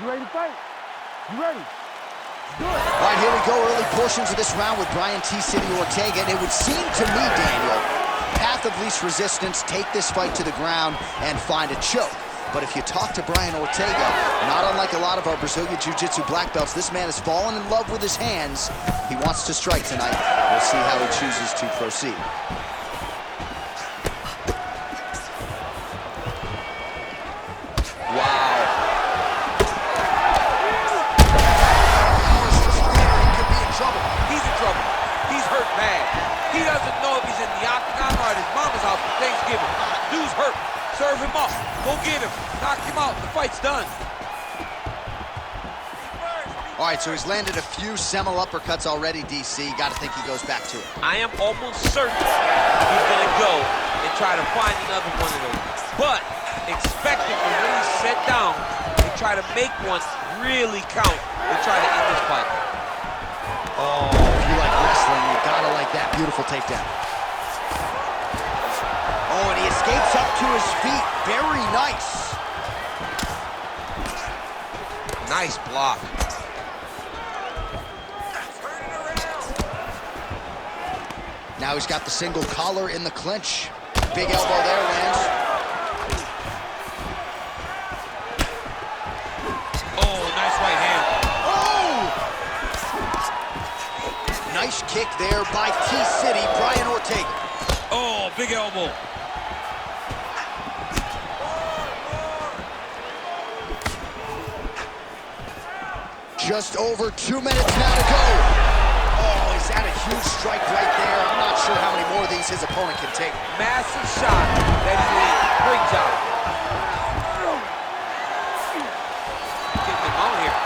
You ready to fight? You ready? Do it. All right, here we go. Early portions of this round with Brian T. City Ortega. And it would seem to me, Daniel, path of least resistance, take this fight to the ground and find a choke. But if you talk to Brian Ortega, not unlike a lot of our Brazilian Jiu-Jitsu black belts, this man has fallen in love with his hands. He wants to strike tonight. We'll see how he chooses to proceed. Wow. Could be in trouble. He's in trouble. He's hurt bad. He doesn't know if he's in the octagon or at his mama's house for Thanksgiving. Dude's hurt. Serve him up. Go get him. Knock him out. The fight's done. All right, so he's landed a few seminal uppercuts already, DC. Got to think he goes back to it. I am almost certain he's going to go and try to find another one of those. But expect him to really sit down and try to make one really count and try to end this fight. Oh, if you like wrestling, you got to like that. Beautiful takedown. Oh, and he escapes up to his feet. Very nice. Nice block. Now he's got the single collar in the clinch. Big elbow there, lands. Oh, nice right hand. Oh! Nice kick there by T-City, Brian Ortega. Oh, big elbow. Just over 2 minutes now to go. Oh, he's had a huge strike right there. I'm not sure how many more of these his opponent can take. Massive shot that he made. Great job. Getting him out here.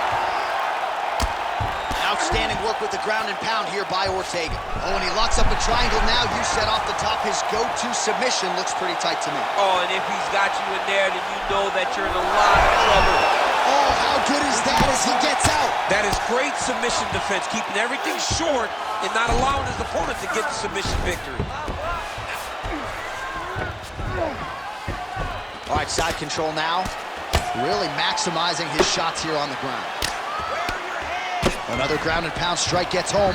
Outstanding work with the ground and pound here by Ortega. Oh, and he locks up a triangle now. You said off the top his go-to submission looks pretty tight to me. Oh, and if he's got you in there, then you know that you're in a lot of trouble. Oh, how good is that as he gets out? That is great submission defense, keeping everything short and not allowing his opponent to get the submission victory. All right, side control now. Really maximizing his shots here on the ground. Another ground and pound strike gets home.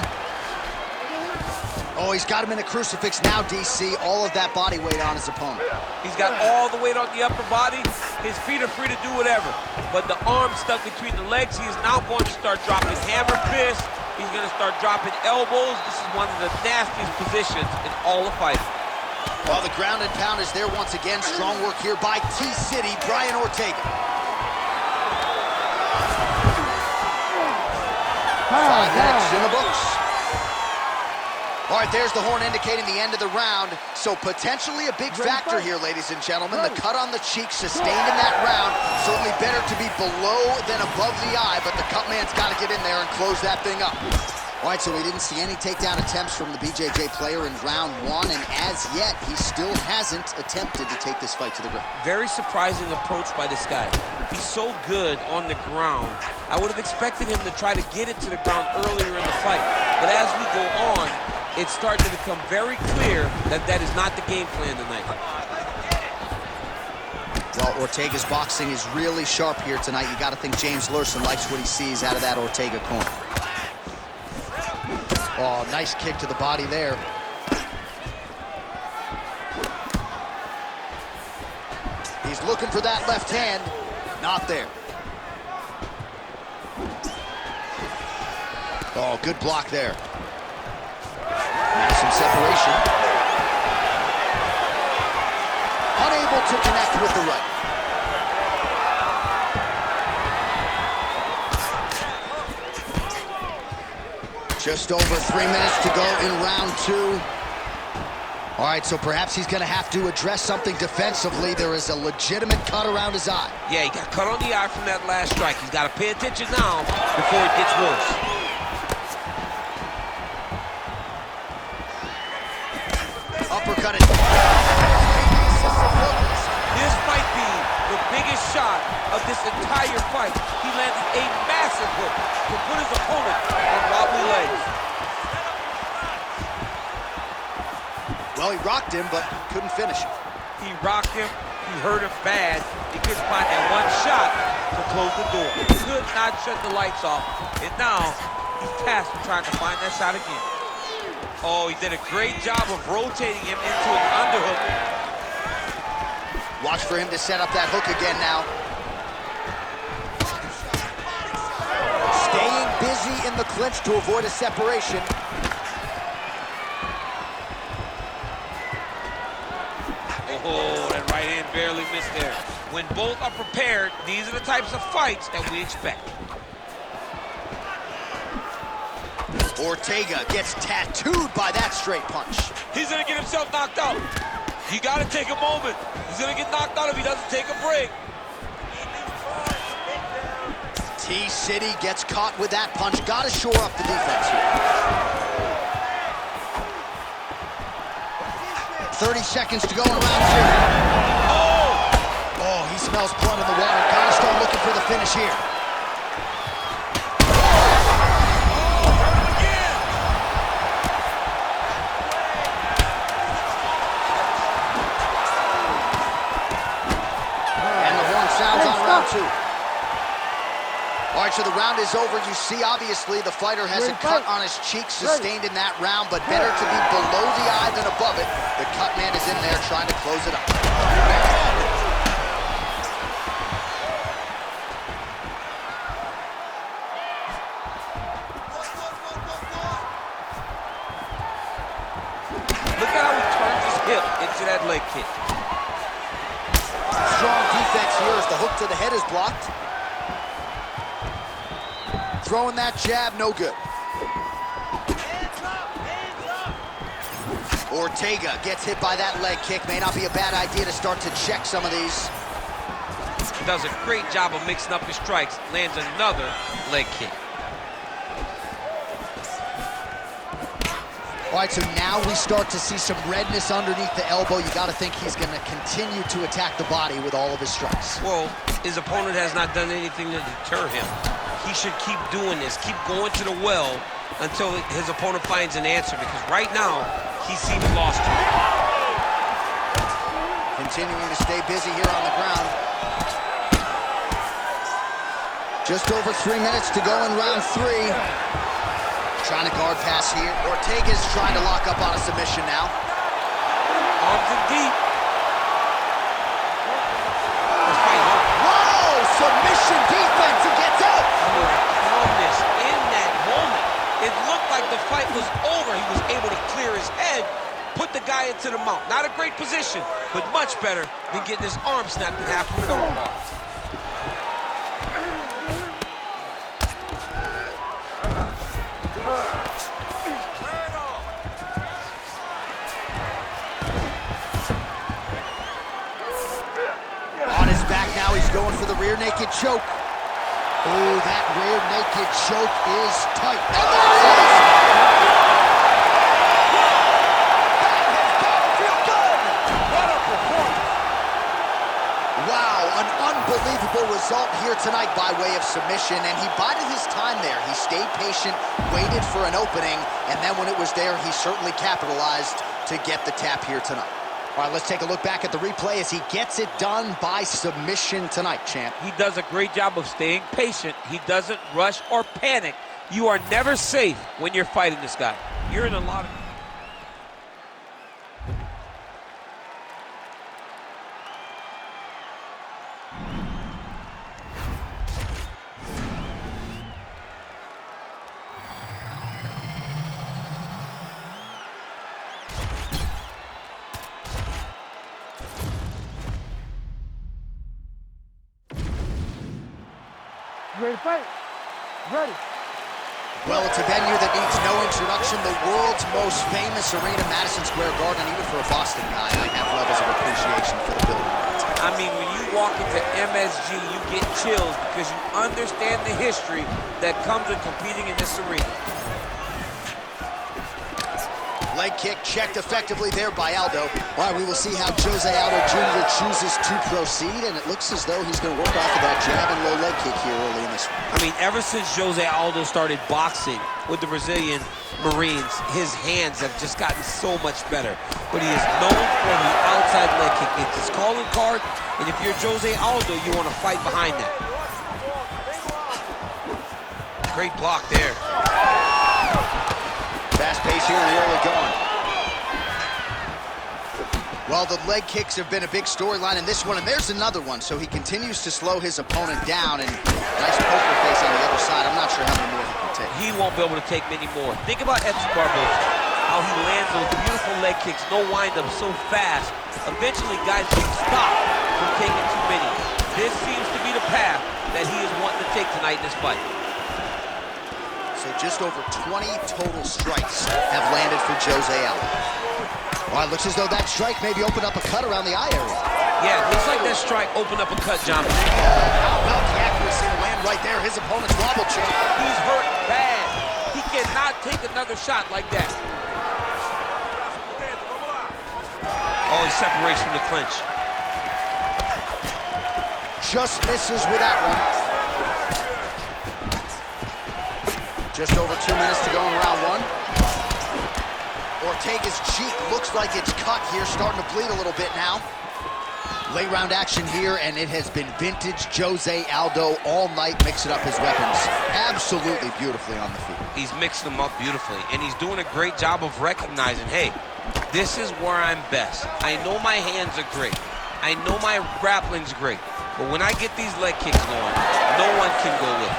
Oh, he's got him in a crucifix now, DC. All of that body weight on his opponent. He's got all the weight on the upper body. His feet are free to do whatever. But the arm stuck between the legs. He is now going to start dropping hammer fists. He's going to start dropping elbows. This is one of the nastiest positions in all of fighting. Well, the ground and pound is there once again. Strong work here by T-City, Brian Ortega. 5 minutes in the books. All right, there's the horn indicating the end of the round. So potentially a big factor here, ladies and gentlemen. The cut on the cheek sustained in that round. Certainly better to be below than above the eye, but the cut man's got to get in there and close that thing up. All right, so we didn't see any takedown attempts from the BJJ player in round 1, and as yet, he still hasn't attempted to take this fight to the ground. Very surprising approach by this guy. He's so good on the ground. I would have expected him to try to get it to the ground earlier in the fight. But as we go on, it's starting to become very clear that that is not the game plan tonight. Well, Ortega's boxing is really sharp here tonight. You got to think James Lurson likes what he sees out of that Ortega corner. Oh, nice kick to the body there. He's looking for that left hand. Not there. Oh, good block there. Now some separation. Unable to connect with the right. Just over 3 minutes to go in round 2. All right, so perhaps he's going to have to address something defensively. There is a legitimate cut around his eye. Yeah, he got cut on the eye from that last strike. He's got to pay attention now before it gets worse. Uppercut. This might be the biggest shot of this entire fight. He landed a massive hook to put his opponent on wobbly legs. Well, he rocked him, but couldn't finish him. He rocked him. He hurt him bad. He couldn't find that one shot to close the door. Could not shut the lights off. And now he's tasked with trying to find that shot again. Oh, he did a great job of rotating him into an underhook. Watch for him to set up that hook again now. Staying busy in the clinch to avoid a separation. Oh, that right hand barely missed there. When both are prepared, these are the types of fights that we expect. Ortega gets tattooed by that straight punch. He's gonna get himself knocked out. You gotta take a moment. He's gonna get knocked out if he doesn't take a break. T-City gets caught with that punch. Gotta shore up the defense here. 30 seconds to go in round 2. Oh, he smells blood in the water. Gotta start looking for the finish here. And the horn sounds on round 2. All right, so the round is over. You see, obviously, the fighter has a cut on his cheek sustained in that round, but better to be below the eye than above it. The cut man is in there trying to close it up. Look at how he turns his hip into that leg kick. Strong defense here as the hook to the head is blocked. Throwing that jab, no good. Ortega gets hit by that leg kick. May not be a bad idea to start to check some of these. He does a great job of mixing up his strikes. Lands another leg kick. All right, so now we start to see some redness underneath the elbow. You got to think he's going to continue to attack the body with all of his strikes. Well, his opponent has not done anything to deter him. He should keep doing this, keep going to the well until his opponent finds an answer, because right now, he seems lost to it. Continuing to stay busy here on the ground. Just over 3 minutes to go in round 3. Trying to guard pass here. Ortega's trying to lock up on a submission now. Arms in deep. Whoa! Submission defense. He gets out. Calmness in that moment. It looked like the fight was over. He was able to clear his head, put the guy into the mount. Not a great position, but much better than getting his arm snapped in half with an armbar. On his back now, he's going for the rear naked choke. Oh, that rear naked choke is tight. And there it is! That has got to feel good! What a performance! Wow, an unbelievable result here tonight by way of submission, and he bided his time there. He stayed patient, waited for an opening, and then when it was there, he certainly capitalized to get the tap here tonight. All right, let's take a look back at the replay as he gets it done by submission tonight, champ. He does a great job of staying patient. He doesn't rush or panic. You are never safe when you're fighting this guy. You're in a lot of... You ready to fight? Ready. Well, it's a venue that needs no introduction. The world's most famous arena, Madison Square Garden. Even for a Boston guy, I have levels of appreciation for the building. I mean, when you walk into MSG, you get chills because you understand the history that comes with competing in this arena. Leg kick checked effectively there by Aldo. All right, we will see how Jose Aldo Jr. chooses to proceed, and it looks as though he's going to work off of that jab and low leg kick here early in this one. I mean, ever since Jose Aldo started boxing with the Brazilian Marines, his hands have just gotten so much better. But he is known for the outside leg kick. It's his calling card, and if you're Jose Aldo, you want to fight behind that. Great block there. Fast pace here in the early going. Well, the leg kicks have been a big storyline in this one, and there's another one. So he continues to slow his opponent down, and nice poker face on the other side. I'm not sure how many more he can take. He won't be able to take many more. Think about Edson Barboza, how he lands those beautiful leg kicks, no wind-up, so fast. Eventually, guys can stop from taking too many. This seems to be the path that he is wanting to take tonight in this fight. So just over 20 total strikes have landed for Jose Aldo. Well, it looks as though that strike maybe opened up a cut around the eye area. Yeah, looks like that strike opened up a cut, John. How about the accuracy to land right there? His opponent's wobble champ. He's hurt bad. He cannot take another shot like that. Oh, he separates from the clinch. Just misses with that one. Just over 2 minutes to go in round one. Ortega's cheek looks like it's cut here, starting to bleed a little bit now. Late round action here, and it has been vintage Jose Aldo all night, mixing up his weapons absolutely beautifully on the feet. He's mixed them up beautifully, and he's doing a great job of recognizing, hey, this is where I'm best. I know my hands are great. I know my grappling's great. But when I get these leg kicks going, no one can go with it.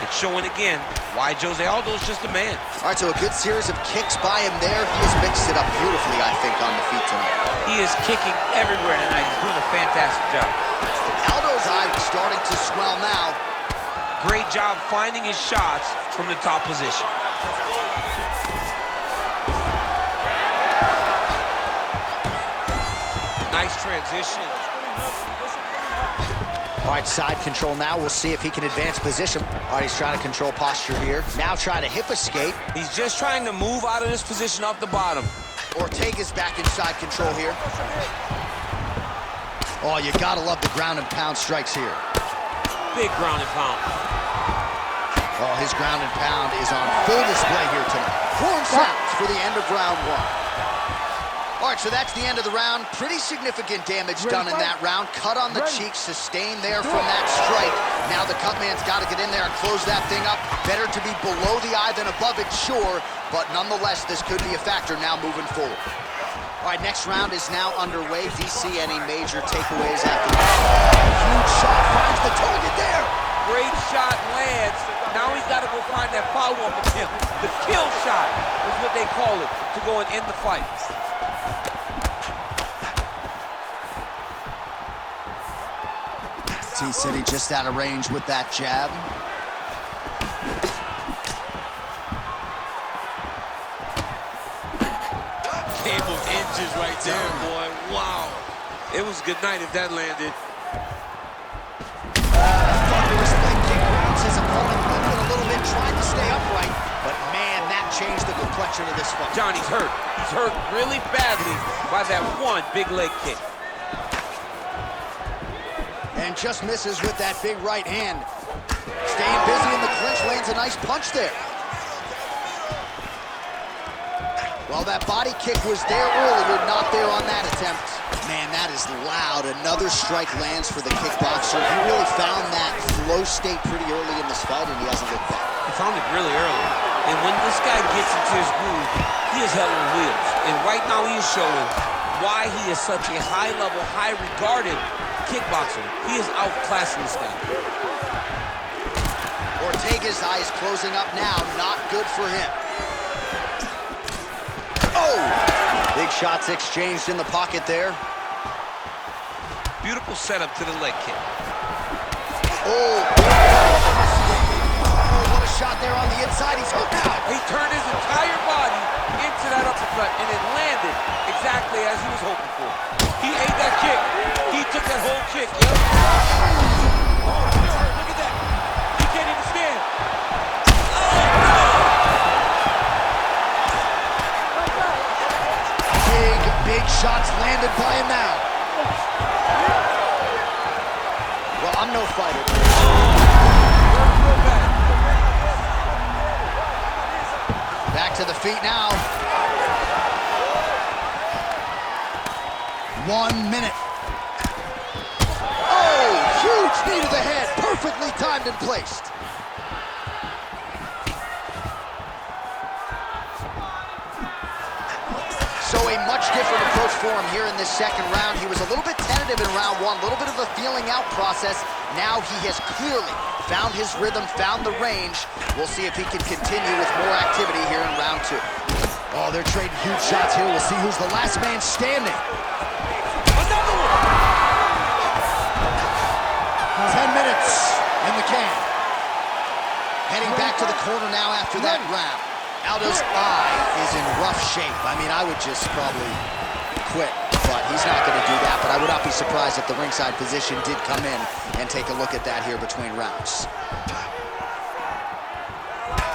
It's showing again why Jose Aldo's just a man. All right, so a good series of kicks by him there. He has mixed it up beautifully, I think, on the feet tonight. He is kicking everywhere tonight. He's doing a fantastic job. Aldo's eye starting to swell now. Great job finding his shots from the top position. Nice transition. All right, side control now. We'll see if he can advance position. All right, he's trying to control posture here. Now trying to hip escape. He's just trying to move out of this position off the bottom. Ortega's back in side control here. Oh, you gotta love the ground and pound strikes here. Big ground and pound. Oh, his ground and pound is on full display here tonight. Horn sounds for the end of round one. All right, so that's the end of the round. Pretty significant damage done in that round. Cut on the cheek, sustained there from that strike. Now the cut man's got to get in there and close that thing up. Better to be below the eye than above it, sure. But nonetheless, this could be a factor now moving forward. All right, next round is now underway. DC, any major takeaways after that? Huge shot finds the target there. Great shot lands. Now he's got to go find that follow-up attempt. The kill shot is what they call it to go and end the fight. T-City just out of range with that jab. Game of inches right there, boy. Wow. It was good night if that landed. Thunderous leg kick rounds his opponent moving a little bit, trying to stay upright. But man, that changed the complexion of this fight. Johnny's hurt. He's hurt really badly by that one big leg kick. And just misses with that big right hand. Staying busy in the clinch, lands a nice punch there. Well, that body kick was there earlier, not there on that attempt. Man, that is loud. Another strike lands for the kickboxer. He really found that flow state pretty early in this fight, and he hasn't looked back. He found it really early. And when this guy gets into his groove, he is hell on wheels. And right now he is showing why he is such a high-level, high-regarded kickboxer. He is outclassing this guy. Ortega's eyes closing up now. Not good for him. Oh! Big shots exchanged in the pocket there. Beautiful setup to the leg kick. Oh! What a shot there on the inside. He's hooked out. He turned his entire body into that uppercut, and it landed exactly as he was hoping for. He ate that kick. He took that whole kick. Yep. Oh, look at that. He can't even stand. Big shots landed by him now. Well, I'm no fighter. Back to the feet now. 1 minute. Oh, huge knee to the head. Perfectly timed and placed. much different approach for him here in this second round. He was a little bit tentative in round one, a little bit of a feeling out process. Now he has clearly found his rhythm, found the range. We'll see if he can continue with more activity here in round two. Oh, they're trading huge shots here. We'll see who's the last man standing. Another one! 10 minutes in the can. Heading back to the corner now after that round. Aldo's eye is in rough shape. I mean, I would just probably quit, but he's not going to do that. But I would not be surprised if the ringside physician did come in and take a look at that here between rounds.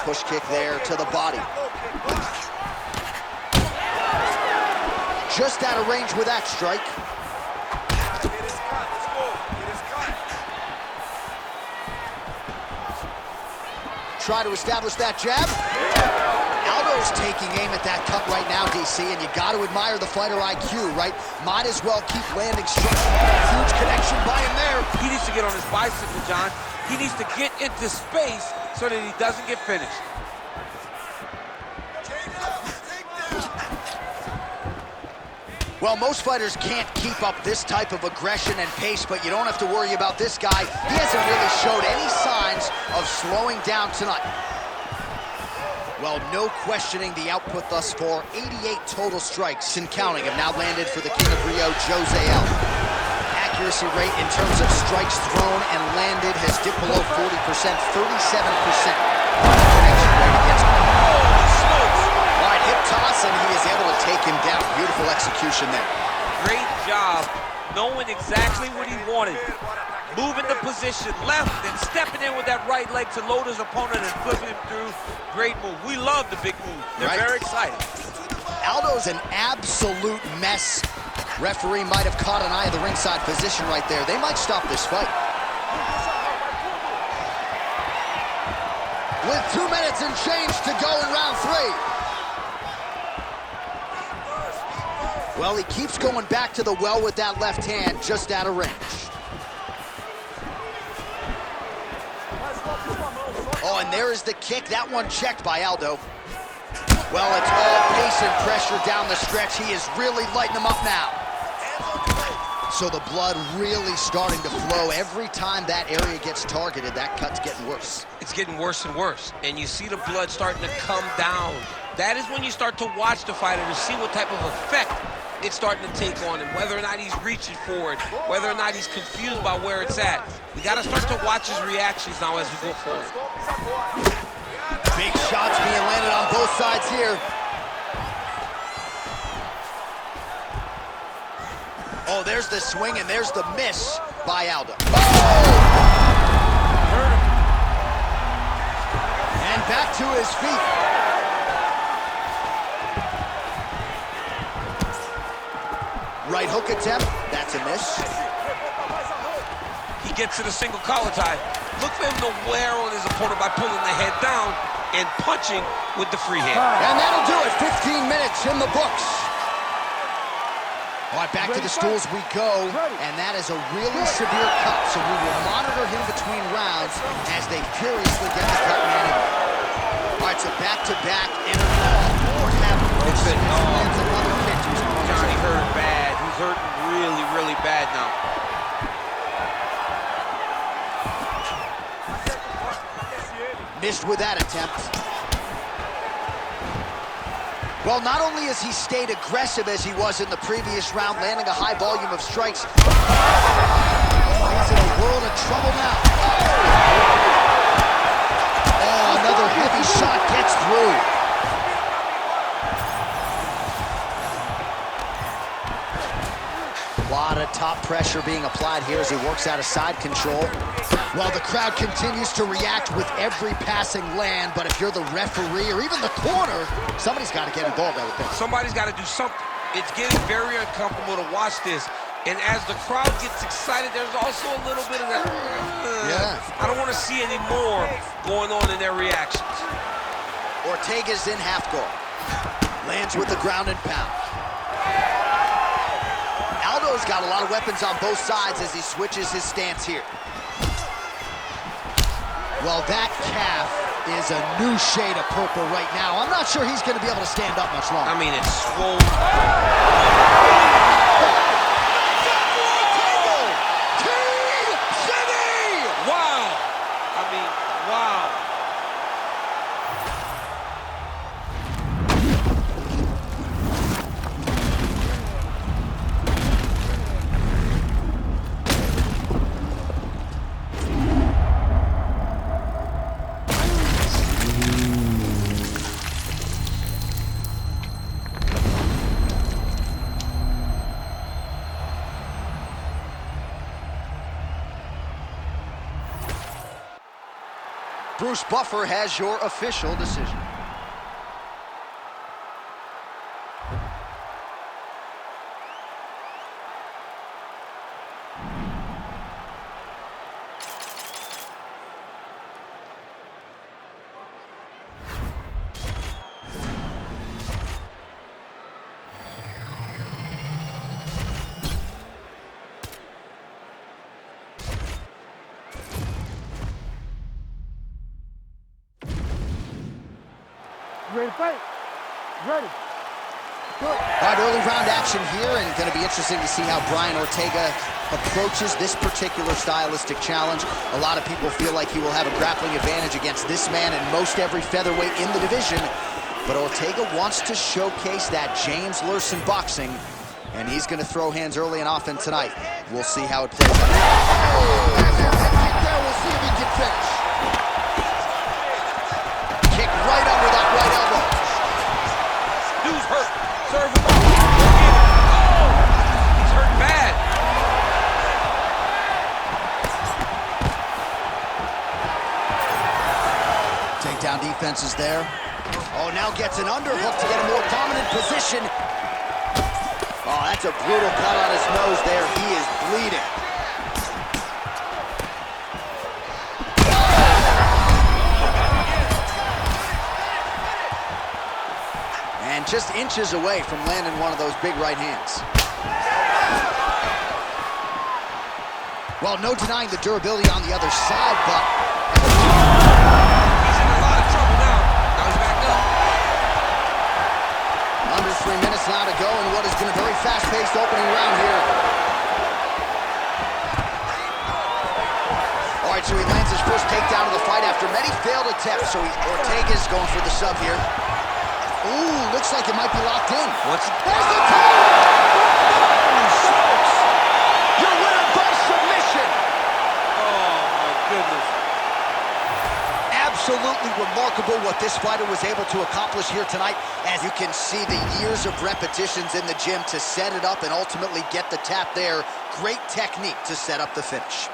Push kick there to the body. Just out of range with that strike. Try to establish that jab. Aldo's taking aim at that cut right now, DC, and you got to admire the fighter IQ, right? Might as well keep landing strong. Huge connection by him there. He needs to get on his bicycle, John. He needs to get into space so that he doesn't get finished. Well, most fighters can't keep up this type of aggression and pace, but you don't have to worry about this guy. He hasn't really showed any signs of slowing down tonight. Well, no questioning the output thus far. 88 total strikes and counting have now landed for the King of Rio, Jose Aldo. Accuracy rate in terms of strikes thrown and landed has dipped below 40%, 37%. Connection rate against all right, hip toss, and he is able to take him down. Beautiful execution there. Great job knowing exactly what he wanted. Moving the position left and stepping in with that right leg to load his opponent and flipping him through. Great move. We love the big move. They're very excited. Aldo's an absolute mess. Referee might have caught an eye of the ringside physician right there. They might stop this fight. With 2 minutes and change to go in round three. Well, he keeps going back to the well with that left hand, just out of range. Oh, and there is the kick. That one checked by Aldo. Well, it's all pace and pressure down the stretch. He is really lighting him up now. So the blood really starting to flow. Every time that area gets targeted, that cut's getting worse. It's getting worse and worse. And you see the blood starting to come down. That is when you start to watch the fighter to see what type of effect it's starting to take on him, whether or not he's reaching for it, whether or not he's confused by where it's at. We got to start to watch his reactions now as we go forward. Big shots being landed on both sides here. Oh, there's the swing and there's the miss by Aldo. Oh! Hurt him. And back to his feet. Right hook attempt, that's a miss. He gets to the single collar tie. Look for him to wear on his opponent by pulling the head down and punching with the free hand. And that'll do it, 15 minutes in the books. All right, back to the stools we go, and that is a really severe cut, so we will monitor him between rounds as they furiously get the cut man in. All right, so back-to-back interval. Lord have mercy. Johnny hurt bad. He's hurting really, really bad now. Missed with that attempt. Well, not only has he stayed aggressive as he was in the previous round, landing a high volume of strikes, he's in a world of trouble now. Oh, another heavy shot gets through. A lot of top pressure being applied here as he works out of side control. Well, the crowd continues to react with every passing land, but if you're the referee or even the corner, somebody's got to get involved, I would think. Somebody's got to do something. It's getting very uncomfortable to watch this. And as the crowd gets excited, there's also a little bit of that, I don't want to see any more going on in their reactions. Ortega's in half guard. Lands with the ground and pound. Aldo's got a lot of weapons on both sides as he switches his stance here. Well, that calf is a new shade of purple right now. I'm not sure he's going to be able to stand up much longer. I mean, it's swollen. Wow! I mean, wow. Bruce Buffer has your official decision. Ready to fight? Ready. Good. All right, early round action here, and going to be interesting to see how Brian Ortega approaches this particular stylistic challenge. A lot of people feel like he will have a grappling advantage against this man and most every featherweight in the division, but Ortega wants to showcase that James Lurson boxing, and he's going to throw hands early and often tonight. We'll see how it plays out. Oh, there, we'll see if he can finish. Kick right under that right elbow. Dude's hurt. Serve him up. Oh! He's hurt bad. Takedown defense is there. Oh, now gets an underhook to get a more prominent position. Oh, that's a brutal cut on his nose there. He is bleeding. And just inches away from landing one of those big right hands. Well, no denying the durability on the other side, but... He's in a lot of trouble now. Now he's back up. Under 3 minutes now to go in what has been a very fast-paced opening round here. All right, so he lands his first takedown of the fight after many failed attempts. So Ortega's going for the sub here. Ooh, looks like it might be locked in. Once There's the tap! Your winner by submission! Oh, my goodness. Absolutely remarkable what this fighter was able to accomplish here tonight. As you can see, the years of repetitions in the gym to set it up and ultimately get the tap there. Great technique to set up the finish.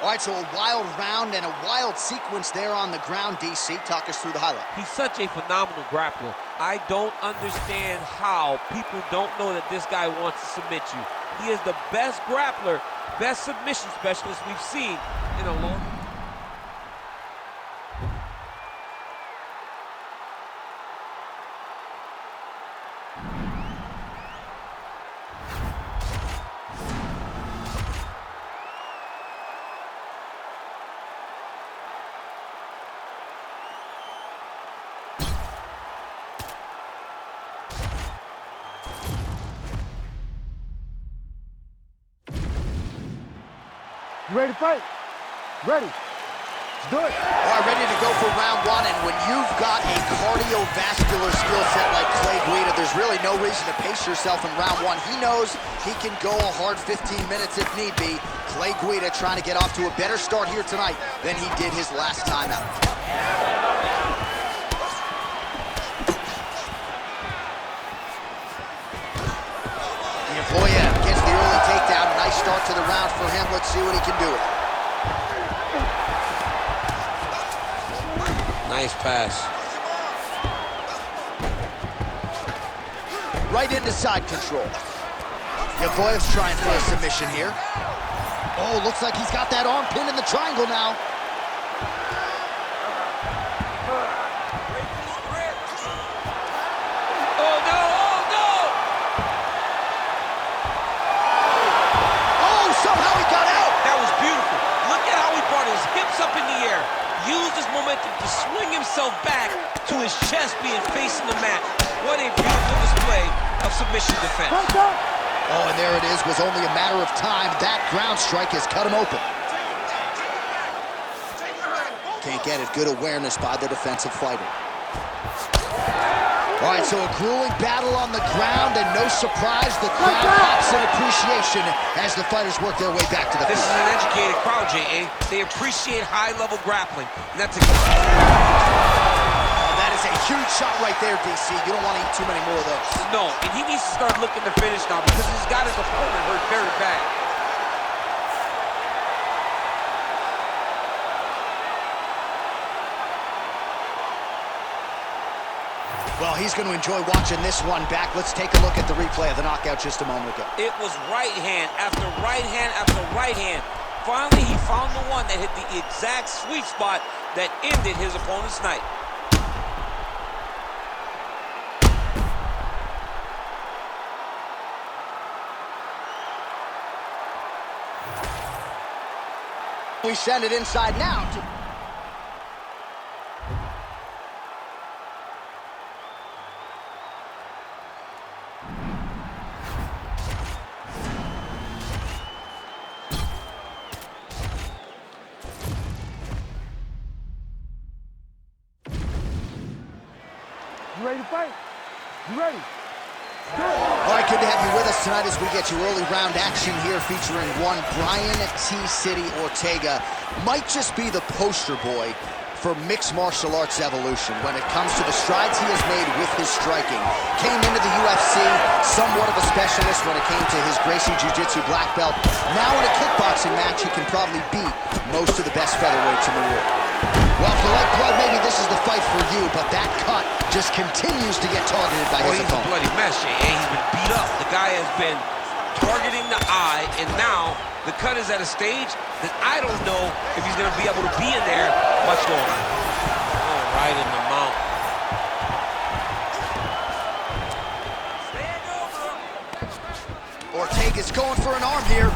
All right, so a wild round and a wild sequence there on the ground. DC, talk us through the highlight. He's such a phenomenal grappler. I don't understand how people don't know that this guy wants to submit you. He is the best grappler, best submission specialist we've seen in a long time. You ready to fight? Ready. Let's do it. All right, ready to go for round one, and when you've got a cardiovascular skill set like Clay Guida, there's really no reason to pace yourself in round one. He knows he can go a hard 15 minutes if need be. Clay Guida trying to get off to a better start here tonight than he did his last time out. Iavoya gets the early takedown. Nice start to the round for him. Let's see what he can do with it. Nice pass. Right into side control. Iavoya's trying for a submission here. Oh, looks like he's got that arm pinned in the triangle now. Oh, no! Oh, no! Oh, somehow he got out. That was beautiful. Look at how he brought his hips up in the air. used this momentum to swing himself back to his chest being facing the mat. What a beautiful display of submission defense. Oh, and there it is. Was only a matter of time. That ground strike has cut him open. Can't get it. Good awareness by the defensive fighter. All right, so a grueling battle on the ground, and no surprise, the crowd pops in appreciation as the fighters work their way back to the This field. is an educated crowd, J.A. They appreciate high-level grappling, and that's a... That is a huge shot right there, DC. You don't want to eat too many more of those. No, and he needs to start looking to finish now because he's got his opponent hurt very bad. Well, he's going to enjoy watching this one back. Let's take a look at the replay of the knockout just a moment ago. It was right hand after right hand after right hand. Finally, he found the one that hit the exact sweet spot that ended his opponent's night. We send it inside now. You ready to fight? You ready? All right, good to have you with us tonight as we get you early round action here featuring one Brian T. City Ortega. Might just be the poster boy for mixed martial arts evolution when it comes to the strides he has made with his striking. Came into the UFC, somewhat of a specialist when it came to his Gracie Jiu-Jitsu black belt. Now in a kickboxing match, he can probably beat most of the best featherweights in the world. Well, if you like blood, maybe this is the fight for you, but that cut just continues to get targeted by his opponent. He's a bloody mess, Jay. He's been beat up. The guy has been targeting the eye, and now the cut is at a stage that I don't know if he's going to be able to be in there much longer. Oh, right in the mouth. Ortega's going for an arm here.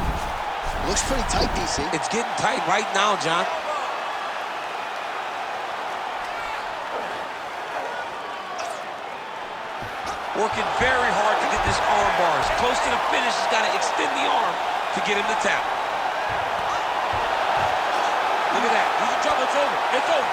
Looks pretty tight, DC. It's getting tight right now, John. Working very hard to get this arm bars. Close to the finish, he's got to extend the arm to get him to tap. Look at that. He's in trouble. It's over. It's over.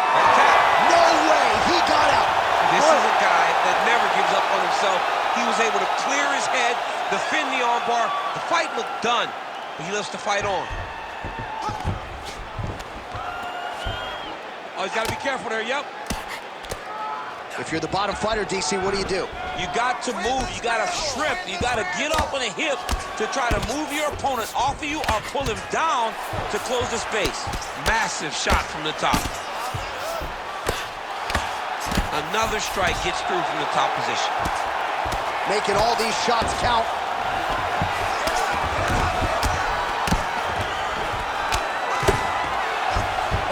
And tap. No way. He got out. This is a guy that never gives up on himself. He was able to clear his head, defend the arm bar. The fight looked done, but he loves to fight on. Oh, he's got to be careful there. Yep. If you're the bottom fighter, DC, what do? You got to move, you got to shrimp, you got to get up on a hip to try to move your opponent off of you or pull him down to close the space. Massive shot from the top. Another strike gets through from the top position. Making all these shots count.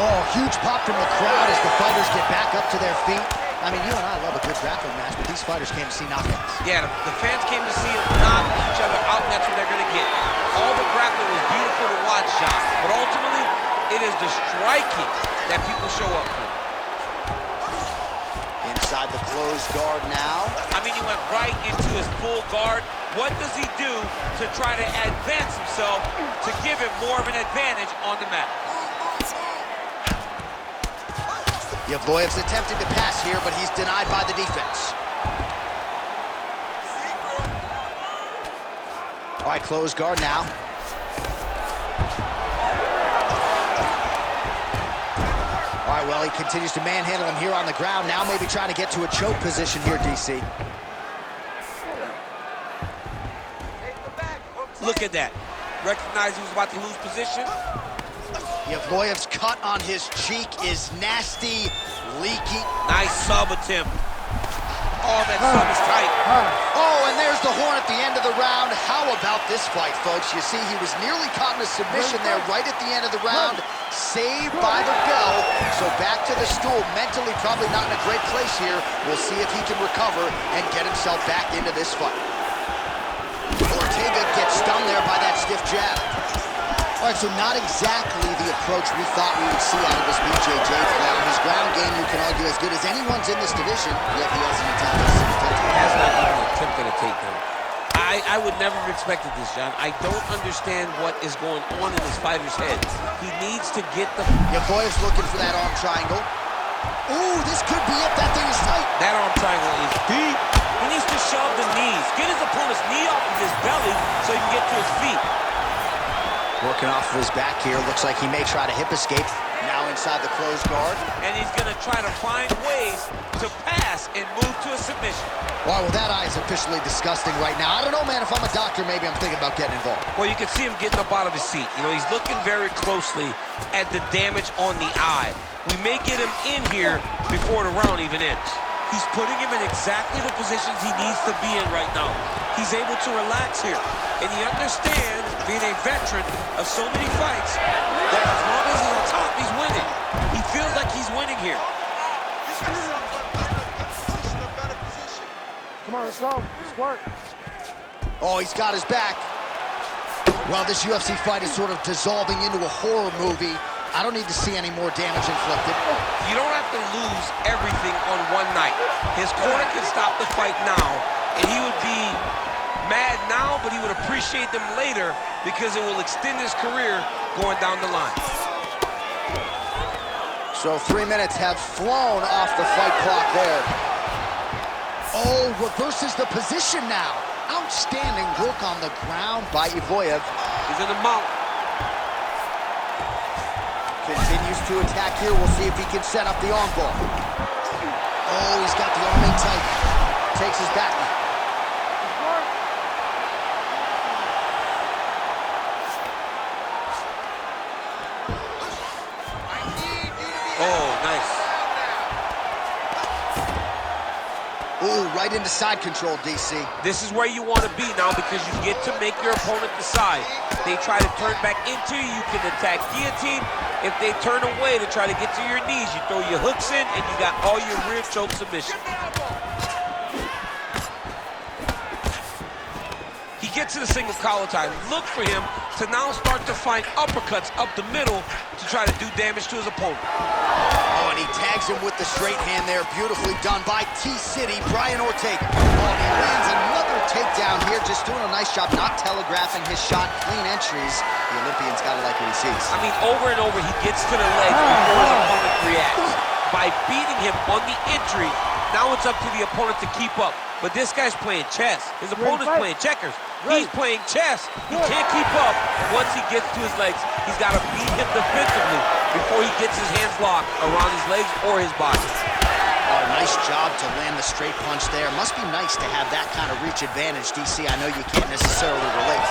Oh, huge pop from the crowd as the fighters get back up to their feet. I mean, you and I love a good grappling match, but these fighters came to see knockouts. Yeah, the fans came to see them knock each other out, and that's what they're going to get. All the grappling was beautiful to watch, John, but ultimately, it is the striking that people show up for. Inside the closed guard now. I mean, he went right into his full guard. What does he do to try to advance himself to give him more of an advantage on the mat? Yevloev's attempting to pass here, but he's denied by the defense. All right, closed guard now. All right, well, he continues to manhandle him here on the ground. Now maybe trying to get to a choke position here, DC. Look at that. Recognized he was about to lose position. Yevloev's cut on his cheek is nasty, leaky. Nice sub attempt. Oh, that sub is tight. Oh, and there's the horn at the end of the round. How about this fight, folks? You see, he was nearly caught in a submission there right at the end of the round. Saved by the bell. So back to the stool. Mentally probably not in a great place here. We'll see if he can recover and get himself back into this fight. Ortega gets stunned there by that stiff jab. All right, so not exactly the approach we thought we would see out of this BJJ player. His ground game, you can argue, as good as anyone's in this division, yet he hasn't attempted a single takedown. Has not even attempted a takedown. I would never have expected this, John. I don't understand what is going on in this fighter's head. He needs to get the... Yevloev's looking for that arm triangle. Ooh, this could be it. That thing is tight. That arm triangle is deep. He needs to shove the knees. Get his opponent's knee off of his belly so he can get to his feet. Working off of his back here. Looks like he may try to hip escape. Now inside the closed guard. And he's going to try to find ways to pass and move to a submission. Wow, well, that eye is officially disgusting right now. I don't know, man. If I'm a doctor, maybe I'm thinking about getting involved. Well, you can see him getting up out of his seat. You know, he's looking very closely at the damage on the eye. We may get him in here before the round even ends. He's putting him in exactly the positions he needs to be in right now. He's able to relax here. And he understands, being a veteran of so many fights, that as long as he's on top, he's winning. He feels like he's winning here. Come on, let's go. Let's work. Oh, he's got his back. Well, this UFC fight is sort of dissolving into a horror movie. I don't need to see any more damage inflicted. You don't have to lose everything on one night. His corner can stop the fight now, and he would be mad now, but he would appreciate them later because it will extend his career going down the line. So 3 minutes have flown off the fight clock there. Oh, reverses the position now. Outstanding work on the ground by Evloev. He's in the mount. Continues to attack here. We'll see if he can set up the arm bar. Oh, he's got the arm in tight. Takes his back. Oh, nice. Ooh, right into side control, DC. This is where you want to be now because you get to make your opponent decide. They try to turn back into you, you can attack guillotine. If they turn away to try to get to your knees, you throw your hooks in and you got all your rear choke submission. He gets to the single collar tie. Look for him to now start to find uppercuts up the middle to try to do damage to his opponent. Oh, and he tags him with the straight hand there. Beautifully done by T-City, Brian Ortega. Oh, he lands another takedown here. Just doing a nice job not telegraphing his shot. Clean entries. The Olympian's got to like what he sees. I mean, over and over, he gets to the legs before his opponent reacts. By beating him on the entry, now it's up to the opponent to keep up. But this guy's playing chess. His opponent's playing checkers. He's playing chess. He can't keep up. Once he gets to his legs, he's got to beat him defensively before he gets his hands locked around his legs or his body. Oh, nice job to land the straight punch there. Must be nice to have that kind of reach advantage, DC. I know you can't necessarily relate.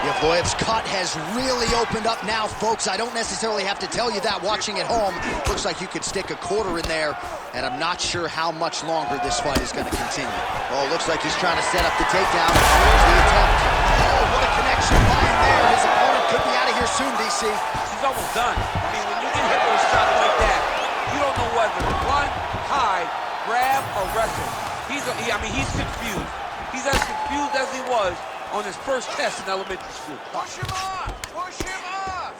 Yevloev's cut has really opened up now, folks. I don't necessarily have to tell you that watching at home. Looks like you could stick a quarter in there, and I'm not sure how much longer this fight is going to continue. Oh, looks like he's trying to set up the takedown. Here's the attempt. Oh, what a connection by him there. His opponent could be out of here soon, DC. He's almost done. I mean, when you get hit with a shot like that, you don't know whether to run, hide, grab, or wrestle. He's confused. He's as confused as he was on his first test in elementary school. Push him off! Push him off!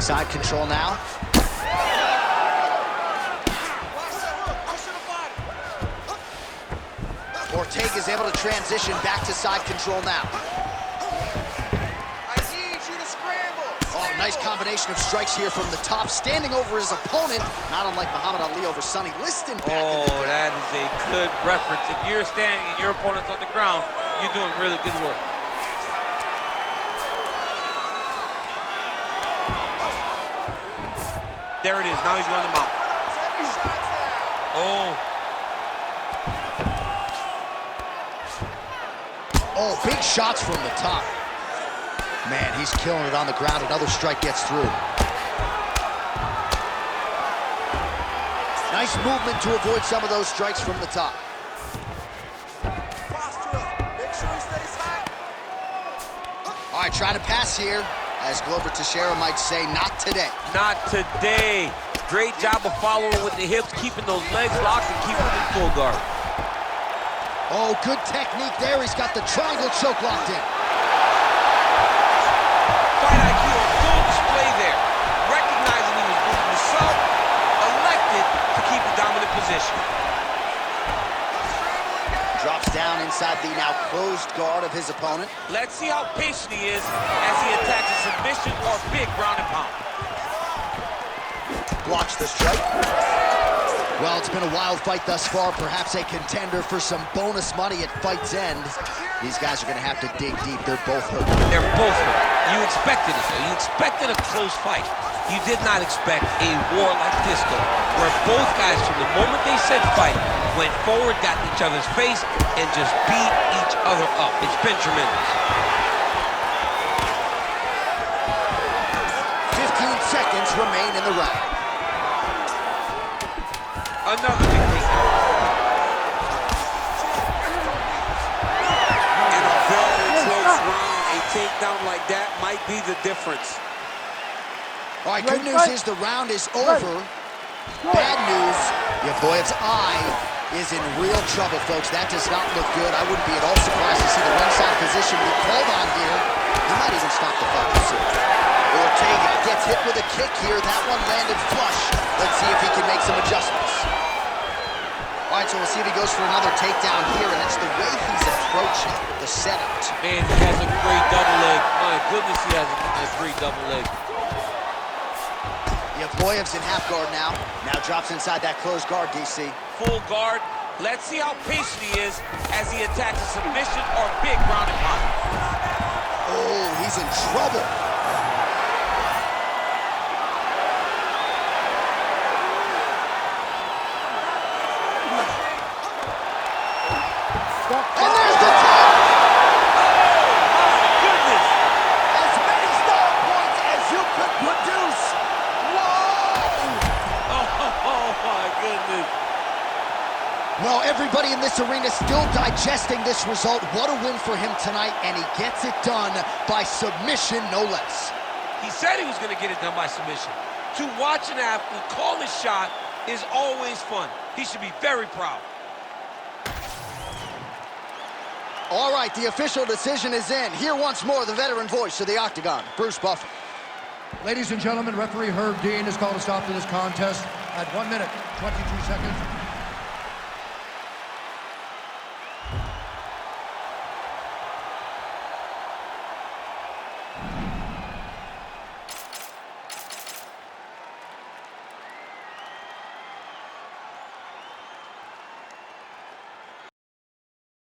Side control now. Ortega's able to transition back to side control now. I need you to scramble! Oh, nice combination of strikes here from the top, standing over his opponent, not unlike Muhammad Ali over Sonny Liston back in the day. That is a good reference. If you're standing and your opponent's on the ground, you're doing really good work. There it is. Now he's going to mount. Oh. Oh, big shots from the top. Man, he's killing it on the ground. Another strike gets through. Nice movement to avoid some of those strikes from the top. Make sure he stays high. All right, trying to pass here. As Glover Teixeira might say, not today. Not today. Great job of following with the hips, keeping those legs locked and keeping them in full guard. Oh, good technique there. He's got the triangle choke locked in. closed guard of his opponent. Let's see how patient he is as he attacks a submission or big ground and pound. Blocks the strike. Well, it's been a wild fight thus far, perhaps a contender for some bonus money at fight's end. These guys are going to have to dig deep. They're both hurt. They're both hurt. You expected it, though. You expected a close fight. You did not expect a war like this, though, where both guys, from the moment they said fight, went forward, got in each other's face, and just beat each other up. It's been tremendous. 15 seconds remain in the round. Another big takedown. In a very close round, a takedown like that might be the difference. All right, good news is the round is over. Bad news, your boy's eye is in real trouble, folks. That does not look good. I wouldn't be at all surprised to see the ringside position be called on here. He might even stop the fight. Ortega gets hit with a kick here. That one landed flush. Let's see if he can make some adjustments. All right, so we'll see if he goes for another takedown here, and it's the way he's approaching the setup. Man, he has a great double leg. My goodness, he has a great double leg. Yevboyev's in half guard now. Now drops inside that closed guard, DC. Full guard. Let's see how patient he is as he attacks a submission or big ground and pound. Oh, he's in trouble. And there's the tap! Oh, my goodness! As many star points as you could produce. Whoa! Oh, my goodness. Well, everybody in this arena still digesting this result. What a win for him tonight, and he gets it done by submission, no less. He said he was going to get it done by submission. To watch an athlete call his shot is always fun. He should be very proud. All right, the official decision is in. Here once more, the veteran voice of the Octagon, Bruce Buffer. Ladies and gentlemen, referee Herb Dean has called a stop to this contest at 1 minute, 22 seconds.